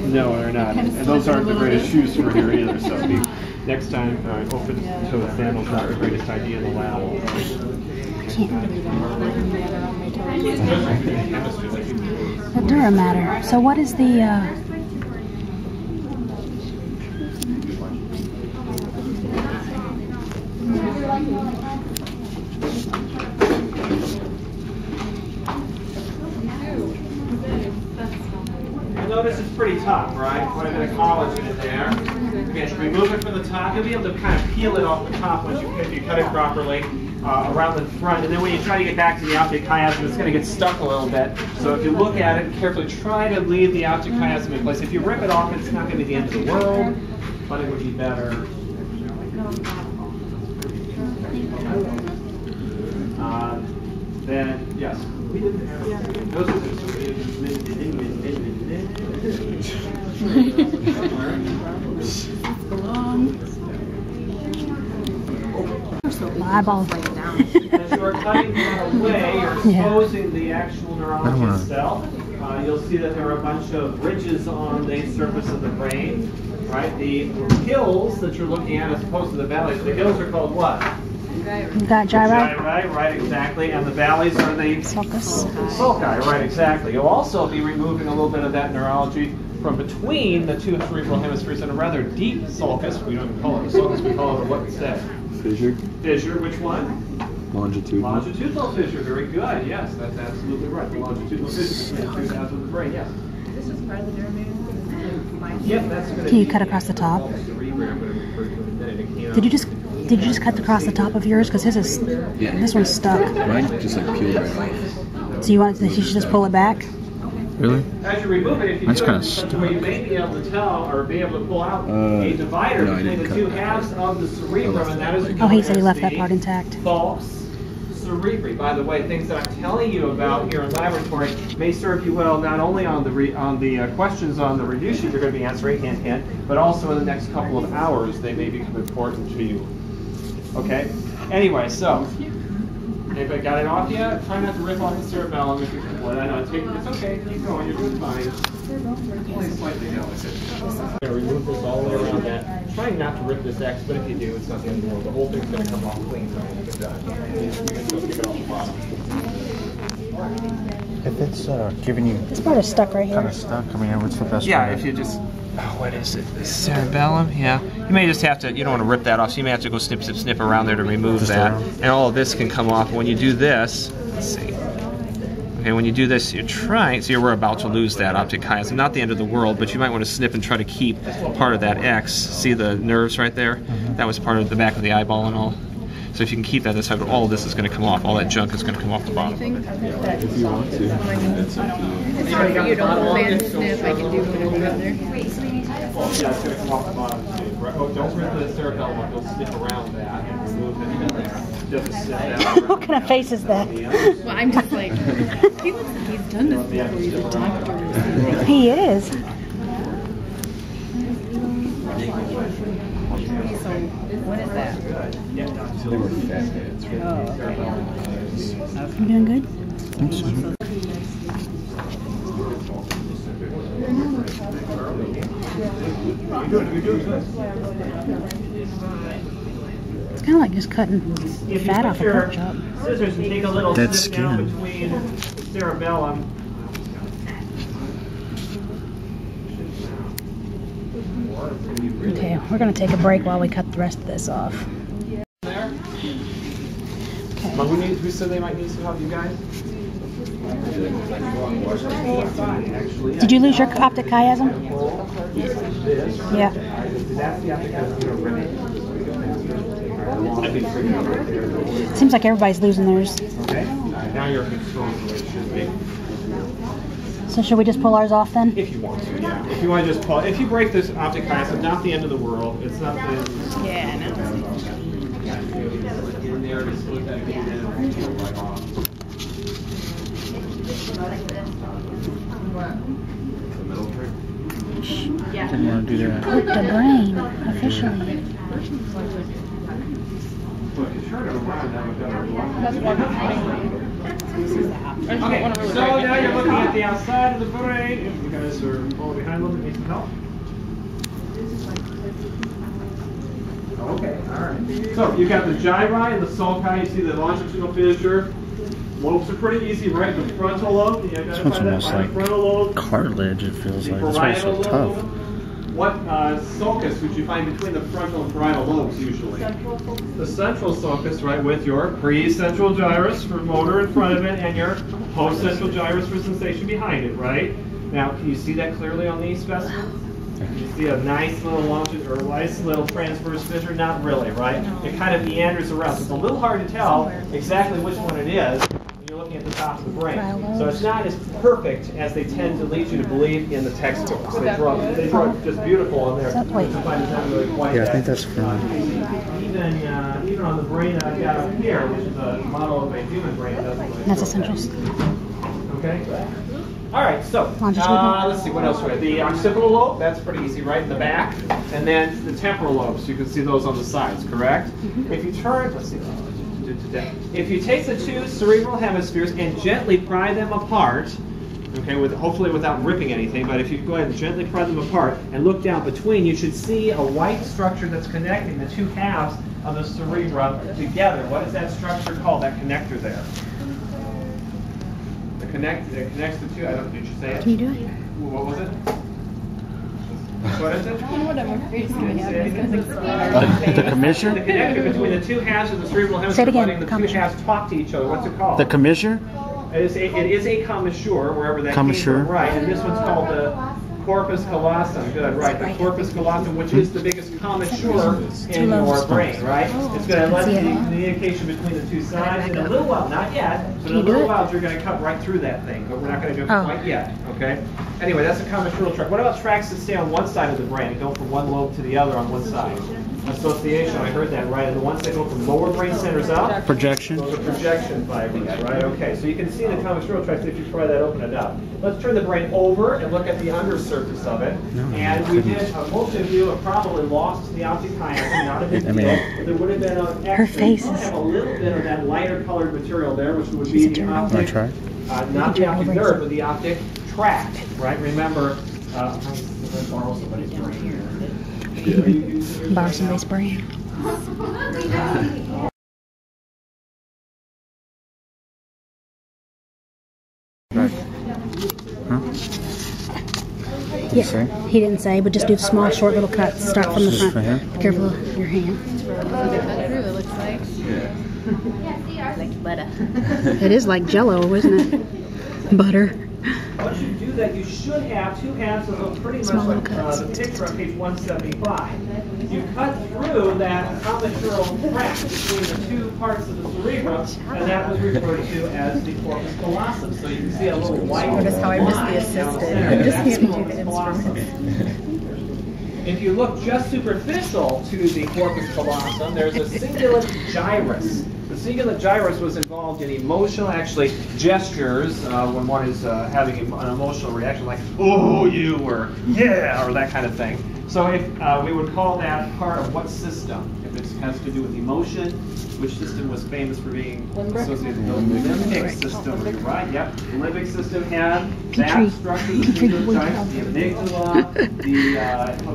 No, they're not. And those aren't the greatest shoes for here either. So next time, open toe the sandals not the greatest idea in the lab. The Duramatter. So what is the... Notice it's pretty tough, right? Quite a bit of collagen in there. Okay, so remove it from the top. You'll be able to kind of peel it off the top once you cut it properly around the front. And then when you try to get back to the optic chiasm, it's going to get stuck a little bit. So if you look at it carefully, try to leave the optic chiasm in place. If you rip it off, it's not going to be the end of the world, but it would be better. Then, yes. My eyeball. As you're cutting that away, you're exposing the actual neurology itself. You'll see that there are a bunch of ridges on the surface of the brain. Right? The hills that you're looking at as opposed to the valleys. The hills are called what? You've got gyri. Right, exactly. And the valleys are the sulcus. Sulci, right, exactly. You'll also be removing a little bit of that neurology from between the two cerebral hemispheres in a rather deep sulcus. We don't call it a sulcus, we call it a what instead? Fissure. Fissure, which one? Longitudinal. Longitudinal fissure, very good. Yes, that's absolutely right. The longitudinal fissure is out of the brain, yes. This is part of the nerve. Yep, that's going to Can you cut across the top? Did you just cut across the top of yours? Because his is this one's stuck. Mine just like peeled right off. So you want you should just pull it back? Really? As you remove it, if you Mine's do kind it, of stuck. where you may be able to tell or be able to pull out a divider between the two halves of the cerebrum, and that is Oh, he said he left that part intact. False cerebri. By the way, things that I'm telling you about here in laboratory may serve you well not only on the questions on the review sheet you're going to be answering, hint, hint, but also in the next couple of hours they may become important to you. Okay? Anyway, so, anybody got it off yet? Try not to rip off the cerebellum if you can. I know, it's okay, keep going, you're doing fine. Only slightly delicate. Remove this all the way around that. Trying not to rip this X, but if you do, it's not the end of the world. The whole thing's going to come off clean when you get done. You can just pick it off the bottom. If it's giving you This part is stuck right here. kind of stuck, I mean, what's the best Yeah, way? if you just, what is it? The cerebellum? Yeah. You may just have to, you don't want to rip that off, so you may have to go snip, snip, snip around there to remove Just that. around. And all of this can come off. When you do this, let's see. Okay, when you do this, you're trying, so we're about to lose that optic chiasm. Not the end of the world, but you might want to snip and try to keep part of that X. See the nerves right there? That was part of the back of the eyeball and all. So if you can keep that this side, all of this is going to come off. All that junk is going to come off the bottom. If you want to. That's up to you. It's hard for you to hold and sniff. I can do whatever other. Yeah, it's going to come off the bottom too. Oh, don't rip the cerebellum up. You'll snip around that and remove it in there. Just snip that. What kind of face is that? Well, I'm just like, he looks like he's done this before. He's a doctor. He is. So, what is that? They were fat heads, right? You doing good? It's kind of like just cutting fat off a pork chop. Scissors and take a little That snip down skin. between the cerebellum. Okay, we're going to take a break while we cut the rest of this off. There. Okay. Who said they might need some help? You guys? Did you lose your optic chiasm? Yeah. Seems like everybody's losing theirs. Okay. Now you're controlling the way it should be. So should we just pull ours off then? If you want to, yeah. If you want to just pull, if you break this optic chiasm, not the end of the world. It's not the. Yeah, I know. In there to split that again and peel right off. Didn't want to do that. Click the brain officially. Okay, so now you're looking at the outside of the brain. If you guys are falling behind a little bit, need some help? Okay, alright. So you've got the gyri and the sulci. You see the longitudinal fissure. Lobes are pretty easy, right? The frontal lobe, you This identify one's that almost by the frontal lobe. like cartilage, it feels The like. That's why it's so parietal tough. lobe. What sulcus would you find between the frontal and parietal lobes usually? The central sulcus, right, with your pre-central gyrus for motor in front of it and your post-central gyrus for sensation behind it, right? Now, can you see that clearly on these specimens? You see a nice little longitudinal, or a nice little transverse fissure? Not really, right? It kind of meanders around. So it's a little hard to tell exactly which one it is when you're looking at the top of the brain. So it's not as perfect as they tend to lead you to believe in the textbooks. They draw just beautiful on there. Wait. It's not really quite Yeah, I that. think that's from. Even on the brain that I've got up here, which is a model of a human brain, it doesn't really That's show essential. that. Okay. All right, so Longitudinal. let's see what else we have. The occipital lobe, that's pretty easy, right in the back, and then the temporal lobes. You can see those on the sides, correct? If you turn, let's see. If you take the two cerebral hemispheres and gently pry them apart, okay, hopefully without ripping anything, but if you go ahead and gently pry them apart and look down between, you should see a white structure that's connecting the two halves of the cerebra together. What is that structure called? That connector there. That connects the two. Did you say it? Can you do it? What was it? What is it? Whatever. You're just doing it. The commissioner? The connector between the two halves of the cerebral Say it hemisphere, again, letting the two commissure. halves talk to each other. What's it called? The commissioner? It is a commissure, wherever that Commissure. came from, right? And this one's called the corpus callosum. Good, right? The corpus callosum, which is the biggest commissure in your brain, right? It's going to let the communication between the two sides. In a little while, not yet, but in a little while, you're going to cut right through that thing. But we're not going to do it quite yet, okay? Anyway, that's a commissural tract. What about tracts that stay on one side of the brain and go from one lobe to the other on one side? Association, I heard that, right? And the ones that go from lower brain centers up? Projection? Those are projection fibers, right? Okay, so you can see the commissural tract if you try that, open it up. Let's turn the brain over and look at the undersurface of it. And we did, most of you have probably lost the optic chiasm, not a big deal. There would have been Her face is- have a little bit of that lighter colored material there, which would be the optic, Wanna try? not the optic nerve, but the optic tract, right? Remember, I'm trying to borrow somebody's brain here. Borrow somebody's brain. Right. Huh? Yeah, he didn't say, but just do small, short little cuts. Start from the Just for front. him? Be careful of your hand. It looks like. Like butter. It is like Jello, isn't it? Butter. Once you do that, you should have two halves of those pretty much Small like cuts. the picture on page 175. You cut through that commissural tract between the two parts of the cerebrum, and that was referred to as the corpus callosum. So you can see a little white Notice how I missed the line assistant. down there. I'm just That's the speaking corpus to callosum. instruments. If you look just superficial to the corpus callosum, there's a cingulate gyrus. The cingulate gyrus was involved in emotional, actually, gestures when one is having an emotional reaction, like, oh, you, or yeah, or that kind of thing. So if we would call that part of what system? If it has to do with emotion, which system was famous for being associated with the limbic system? You're right, yep. The limbic system had that structure, the cingulate gyrus, the amygdala, the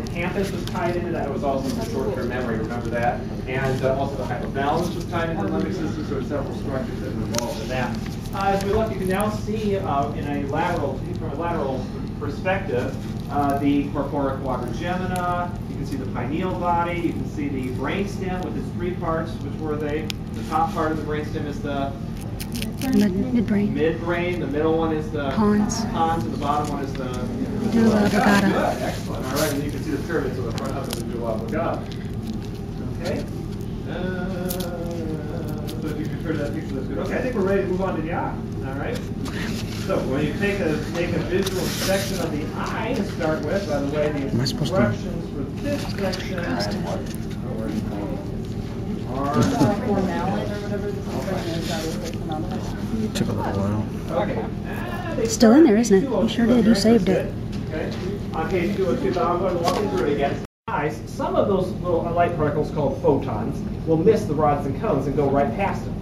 hippocampus was tied into that. It was also some short-term memory, remember that? And also the hypothalamus was tied into the limbic system, so there were several structures that were involved in that. As we look, you can now see from a lateral perspective, the corpora quadrigemina, you can see the pineal body, you can see the brainstem with its three parts. Which were they? The top part of the brainstem is the Midbrain. midbrain, the middle one is the Pons. and the bottom one is the Medulla oblongata. Good, excellent. All right, and you can see the pyramids on the front of the medulla oblongata. Okay. So if you compare to that picture, that's good. Okay, I think we're ready to move on to the eye. All right. So when you make a visual section of the eye to start with, by the way, the Am I supposed to- instructions for this section. Took a little while. Okay. It's still in there, isn't it? You sure did. You saved it. Okay. On page 202, I'm going to walk you through it again. Some of those little light particles called photons will miss the rods and cones and go right past them.